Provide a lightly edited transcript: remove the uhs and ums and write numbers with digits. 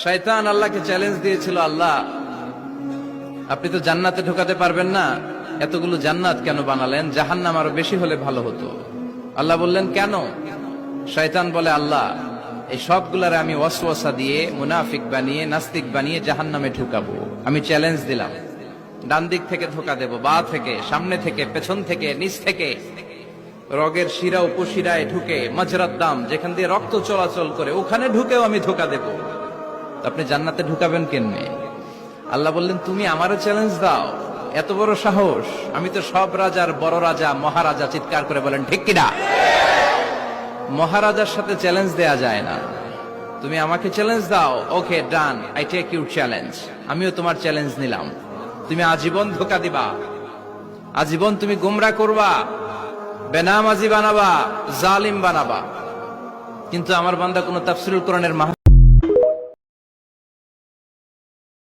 শয়তান আল্লাহকে চ্যালেঞ্জ দিয়েছিল, আল্লাহ আপনি তো জান্নাতে ঢোকাতে পারবেন না, এতগুলো জান্নাত কেন বানালেন? জাহান্নাম আরো বেশি হলে ভালো হতো। আল্লাহ বললেন কেন? শয়তান বলে, আল্লাহ এই সবগুলারে আমি ওয়াসওয়াসা দিয়ে মুনাফিক বানিয়ে নাস্তিক বানিয়ে জাহান্নামে ঢুকাবো। আমি চ্যালেঞ্জ দিলাম, ডান দিক থেকে ধোকা দেব, বা থেকে, সামনে থেকে, পেছন থেকে, নিচ থেকে, রগের শিরা উপশিরায় ঢুকে, মাজরাত দাম যেখান দিয়ে রক্ত চলাচল করে ওখানে ঢুকেও আমি ধোকা দেব। আপনি জান্নাতে ঢুকাবেন কেমনে? আল্লাহ বললেন, তুমি আমারও চ্যালেঞ্জ দাও, এত বড় সাহস? আমি তো সব রাজার বড় রাজা, মহারাজা। চিৎকার করে বলেন ঠিক কিনা? মহারাজার সাথে চ্যালেঞ্জ দেয়া যায় না। তুমি আমাকে চ্যালেঞ্জ দাও, ওকে ডান, আই টেক ইউর চ্যালেঞ্জ। আমিও তোমার চ্যালেঞ্জ নিলাম। তুমি আজীবন ধোকা দিবা, আজীবন তুমি গুমরা করবা, বেনামাজি বানাবা, জালিম বানাবা, কিন্তু আমার বান্দা কোন তাফসীরুল কোরআনের মাহফিল